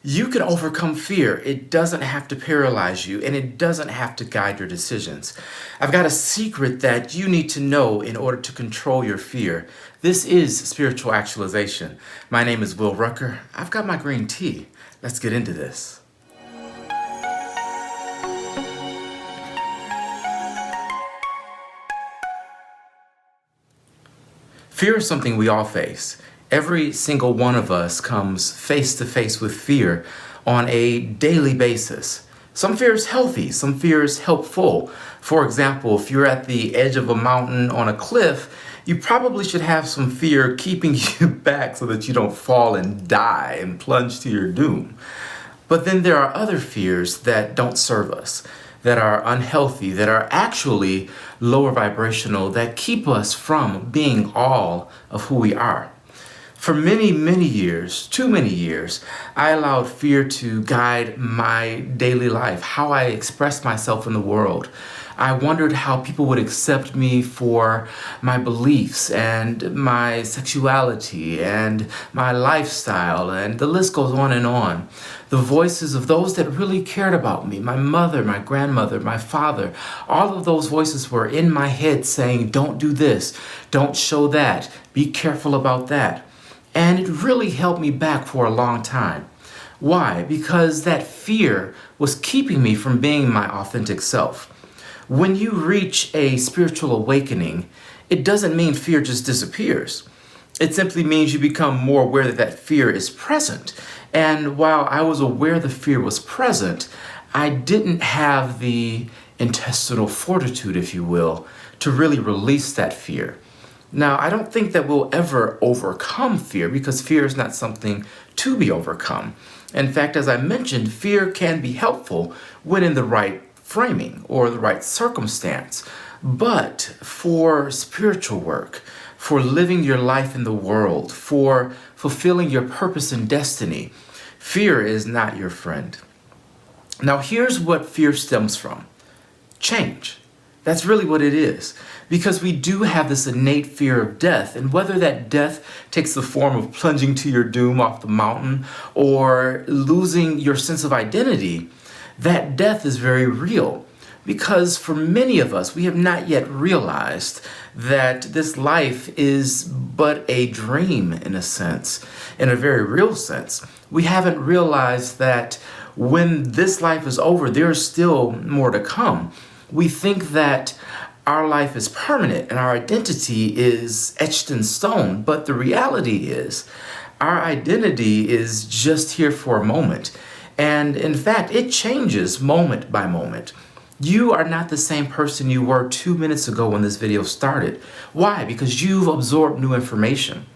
You can overcome fear. It doesn't have to paralyze you, and it doesn't have to guide your decisions. I've got a secret that you need to know in order to control your fear. This is spiritual actualization. My name is Rucker. I've got my green tea. Let's get into this. Fear is something we all face. Every single one of us comes face to face with fear on a daily basis. Some fear is healthy, some fear is helpful. For example, if you're at the edge of a mountain on a cliff, you probably should have some fear keeping you back so that you don't fall and die and plunge to your doom. But then there are other fears that don't serve us, that are unhealthy, that are actually lower vibrational, that keep us from being all of who we are. For many, many years, too many years, I allowed fear to guide my daily life, how I expressed myself in the world. I wondered how people would accept me for my beliefs and my sexuality and my lifestyle, and the list goes on and on. The voices of those that really cared about me, my mother, my grandmother, my father, all of those voices were in my head saying, don't do this, don't show that, be careful about that. And it really held me back for a long time. Why? Because that fear was keeping me from being my authentic self. When you reach a spiritual awakening, it doesn't mean fear just disappears. It simply means you become more aware that that fear is present. And while I was aware the fear was present, I didn't have the intestinal fortitude, if you will, to really release that fear. Now, I don't think that we'll ever overcome fear because fear is not something to be overcome. In fact, as I mentioned, fear can be helpful when in the right framing or the right circumstance. But for spiritual work, for living your life in the world, for fulfilling your purpose and destiny, fear is not your friend. Now, here's what fear stems from: change. That's really what it is. Because we do have this innate fear of death, and whether that death takes the form of plunging to your doom off the mountain or losing your sense of identity, that death is very real. Because for many of us, we have not yet realized that this life is but a dream in a sense, in a very real sense. We haven't realized that when this life is over, there's still more to come. We think that our life is permanent and our identity is etched in stone, but the reality is our identity is just here for a moment. And in fact, it changes moment by moment. You are not the same person you were 2 minutes ago when this video started. Why? Because you've absorbed new information.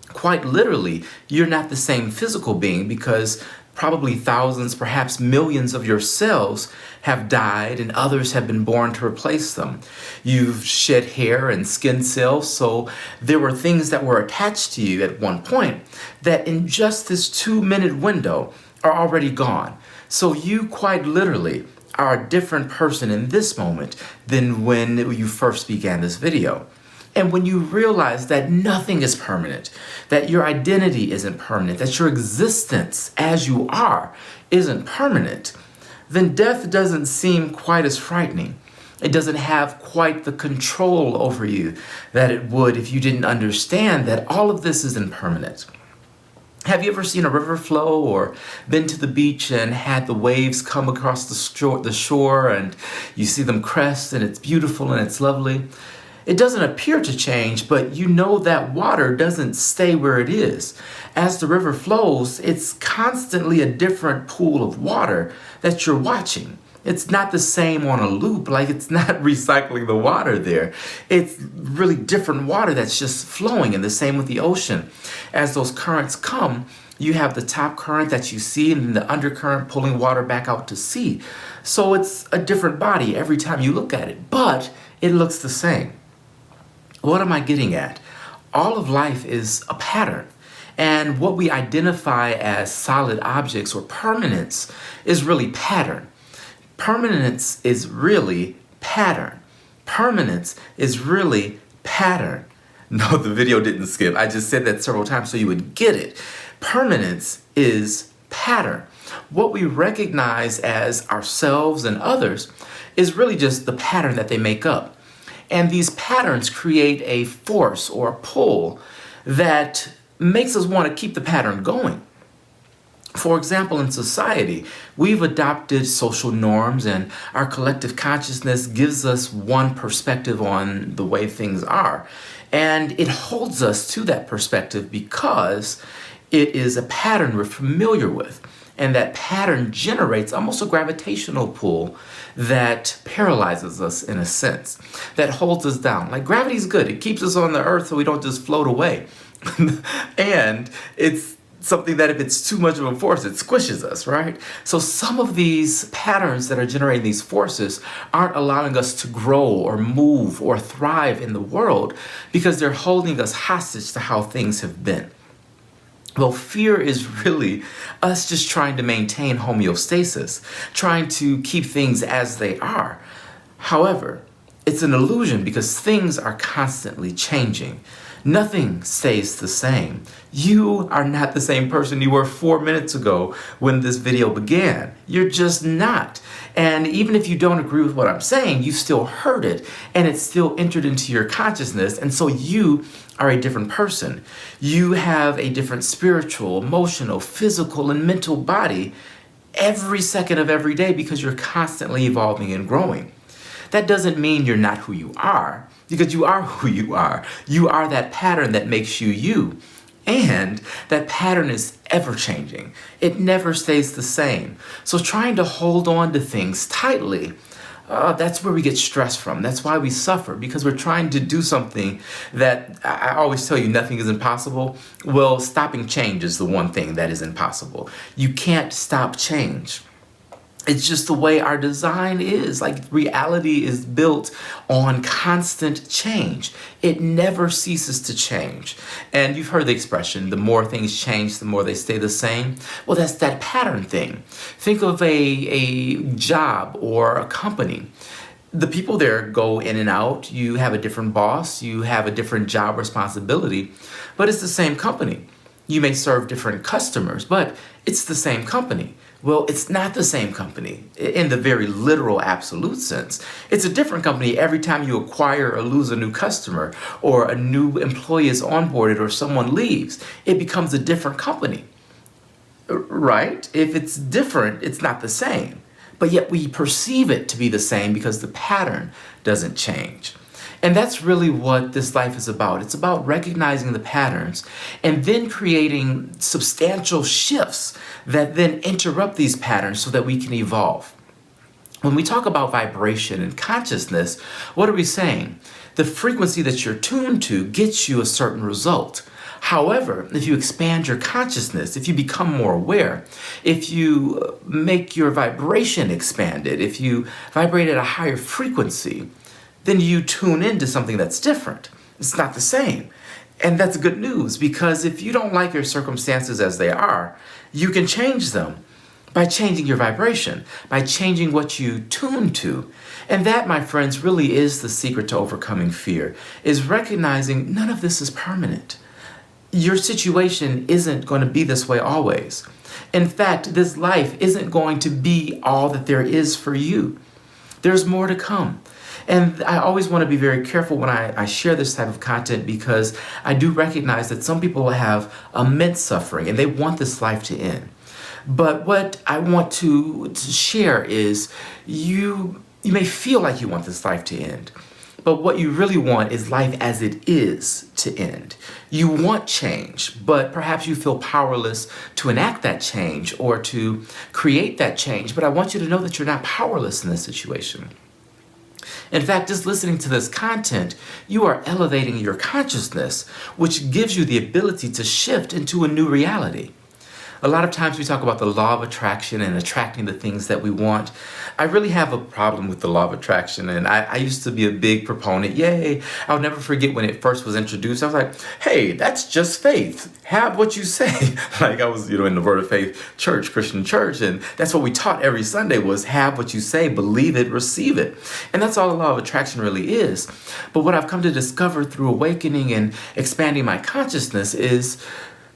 Quite literally, you're not the same physical being because probably thousands, perhaps millions of your cells have died and others have been born to replace them. You've shed hair and skin cells, so there were things that were attached to you at one point that in just this 2-minute window are already gone. So you quite literally are a different person in this moment than when you first began this video. And when you realize that nothing is permanent, that your identity isn't permanent, that your existence as you are isn't permanent, then death doesn't seem quite as frightening. It doesn't have quite the control over you that it would if you didn't understand that all of this isn't permanent. Have you ever seen a river flow or been to the beach and had the waves come across the shore and you see them crest and it's beautiful and it's lovely? It doesn't appear to change, but you know that water doesn't stay where it is. As the river flows, it's constantly a different pool of water that you're watching. It's not the same on a loop, like it's not recycling the water there. It's really different water that's just flowing, and the same with the ocean. As those currents come, you have the top current that you see and the undercurrent pulling water back out to sea. So it's a different body every time you look at it, but it looks the same. What am I getting at? All of life is a pattern. And what we identify as solid objects or permanence is really pattern. Permanence is really pattern. Permanence is really pattern. No, the video didn't skip. I just said that several times so you would get it. Permanence is pattern. What we recognize as ourselves and others is really just the pattern that they make up. And these patterns create a force or a pull that makes us want to keep the pattern going. For example, in society, we've adopted social norms, and our collective consciousness gives us one perspective on the way things are. And it holds us to that perspective because it is a pattern we're familiar with. And that pattern generates almost a gravitational pull that paralyzes us in a sense, that holds us down. Like gravity is good. It keeps us on the earth so we don't just float away. And it's something that if it's too much of a force, it squishes us, right? So some of these patterns that are generating these forces aren't allowing us to grow or move or thrive in the world because they're holding us hostage to how things have been. Well, fear is really us just trying to maintain homeostasis, trying to keep things as they are. However, it's an illusion because things are constantly changing. Nothing stays the same. You are not the same person you were 4 minutes ago when this video began. You're just not. And even if you don't agree with what I'm saying, you still heard it and it's still entered into your consciousness. And so you are a different person. You have a different spiritual, emotional, physical, and mental body every second of every day because you're constantly evolving and growing. That doesn't mean you're not who you are, because you are who you are. You are that pattern that makes you you. And that pattern is ever changing. It never stays the same. So trying to hold on to things tightly, that's where we get stressed from. That's why we suffer, because we're trying to do something that I always tell you nothing is impossible. Well, stopping change is the one thing that is impossible. You can't stop change. It's just the way our design is. Like reality is built on constant change. It never ceases to change. And you've heard the expression, the more things change, the more they stay the same. Well, that's that pattern thing. Think of a job or a company. The people there go in and out. You have a different boss. You have a different job responsibility, but it's the same company. You may serve different customers, but it's the same company. Well, it's not the same company in the very literal, absolute sense. It's a different company every time you acquire or lose a new customer or a new employee is onboarded or someone leaves. It becomes a different company, right? If it's different, it's not the same. But yet we perceive it to be the same because the pattern doesn't change. And that's really what this life is about. It's about recognizing the patterns and then creating substantial shifts that then interrupt these patterns so that we can evolve. When we talk about vibration and consciousness, what are we saying? The frequency that you're tuned to gets you a certain result. However, if you expand your consciousness, if you become more aware, if you make your vibration expanded, if you vibrate at a higher frequency, then you tune into something that's different. It's not the same. And that's good news, because if you don't like your circumstances as they are, you can change them by changing your vibration, by changing what you tune to. And that, my friends, really is the secret to overcoming fear, is recognizing none of this is permanent. Your situation isn't going to be this way always. In fact, this life isn't going to be all that there is for you. There's more to come. And I always want to be very careful when I share this type of content, because I do recognize that some people have immense suffering and they want this life to end. But what I want to share is you may feel like you want this life to end, but what you really want is life as it is to end. You want change, but perhaps you feel powerless to enact that change or to create that change. But I want you to know that you're not powerless in this situation. In fact, just listening to this content, you are elevating your consciousness, which gives you the ability to shift into a new reality. A lot of times we talk about the law of attraction and attracting the things that we want. I really have a problem with the law of attraction, and I used to be a big proponent. Yay! I'll never forget when it first was introduced. I was like, hey, that's just faith. Have what you say. Like I was, in the Word of Faith church, Christian church, and that's what we taught every Sunday was have what you say, believe it, receive it. And that's all the law of attraction really is. But what I've come to discover through awakening and expanding my consciousness is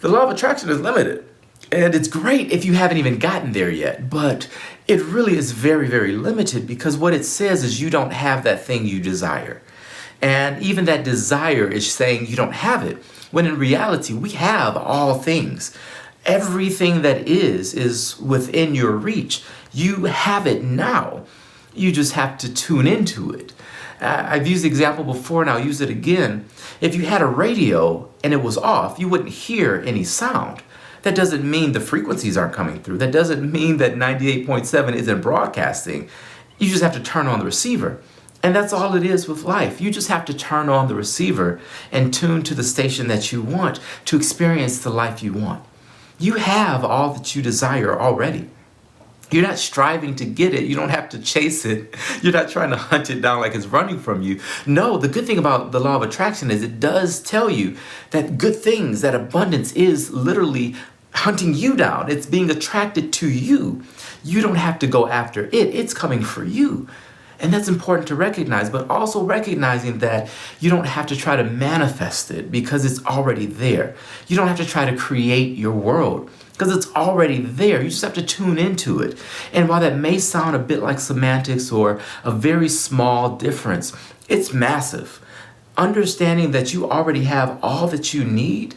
the law of attraction is limited. And it's great if you haven't even gotten there yet, but it really is very, very limited because what it says is you don't have that thing you desire. And even that desire is saying you don't have it, when in reality, we have all things. Everything that is within your reach. You have it now. You just have to tune into it. I've used the example before and I'll use it again. If you had a radio and it was off, you wouldn't hear any sound. That doesn't mean the frequencies aren't coming through. That doesn't mean that 98.7 isn't broadcasting. You just have to turn on the receiver. And that's all it is with life. You just have to turn on the receiver and tune to the station that you want to experience the life you want. You have all that you desire already. You're not striving to get it. You don't have to chase it. You're not trying to hunt it down like it's running from you. No, the good thing about the law of attraction is it does tell you that good things, that abundance is literally hunting you down. It's being attracted to you. You don't have to go after it. It's coming for you. And that's important to recognize, but also recognizing that you don't have to try to manifest it because it's already there. You don't have to try to create your world because it's already there. You just have to tune into it. And while that may sound a bit like semantics or a very small difference, it's massive. Understanding that you already have all that you need,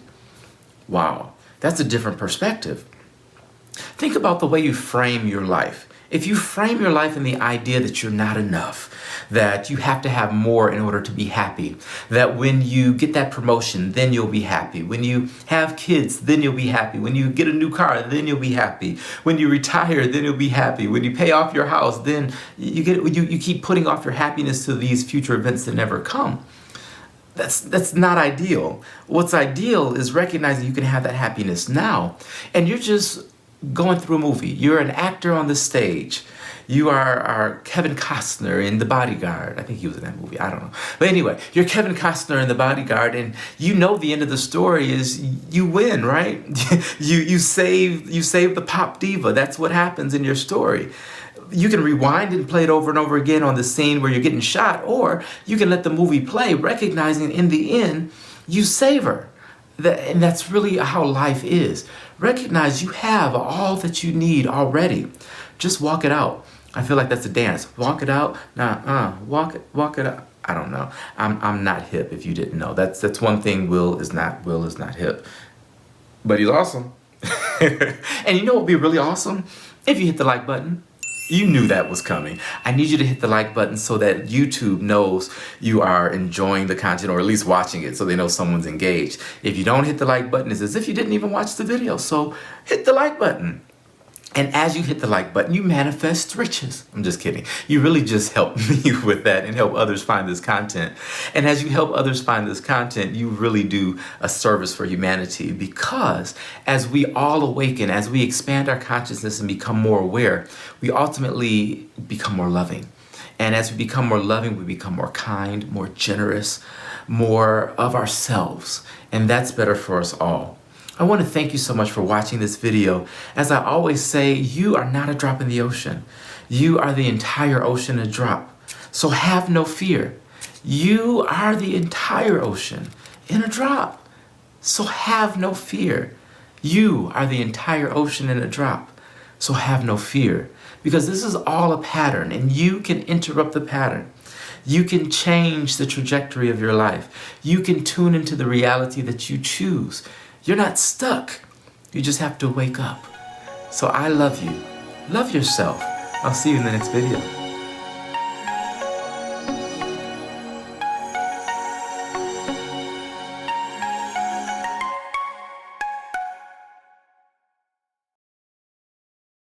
wow, that's a different perspective. Think about the way you frame your life. If you frame your life in the idea that you're not enough, that you have to have more in order to be happy, that when you get that promotion, then you'll be happy. When you have kids, then you'll be happy. When you get a new car, then you'll be happy. When you retire, then you'll be happy. When you pay off your house, then you keep putting off your happiness to these future events that never come. That's not ideal. What's ideal is recognizing you can have that happiness now, and you're just going through a movie. You're an actor on the stage. You are Kevin Costner in The Bodyguard. I think he was in that movie. I don't know. But anyway, you're Kevin Costner in The Bodyguard, and you know the end of the story is you win, right? you save the pop diva. That's what happens in your story. You can rewind and play it over and over again on the scene where you're getting shot, or you can let the movie play, recognizing in the end you save her. And that's really how life is. Recognize you have all that you need already. Just walk it out. I feel like that's a dance. Walk it out. Walk it out. I don't know. I'm not hip if you didn't know. That's one thing Will is not hip. But he's awesome. And you know what would be really awesome? If you hit the like button. You knew that was coming. I need you to hit the like button so that YouTube knows you are enjoying the content, or at least watching it, so they know someone's engaged. If you don't hit the like button, it's as if you didn't even watch the video. So hit the like button. And as you hit the like button, you manifest riches. I'm just kidding. You really just help me with that and help others find this content. And as you help others find this content, you really do a service for humanity, because as we all awaken, as we expand our consciousness and become more aware, we ultimately become more loving. And as we become more loving, we become more kind, more generous, more of ourselves. And that's better for us all. I want to thank you so much for watching this video. As I always say, you are not a drop in the ocean. You are the entire ocean a drop. So have no fear. You are the entire ocean in a drop. So have no fear. You are the entire ocean in a drop. So have no fear. Because this is all a pattern, and you can interrupt the pattern. You can change the trajectory of your life. You can tune into the reality that you choose. You're not stuck. You just have to wake up. So I love you. Love yourself. I'll see you in the next video.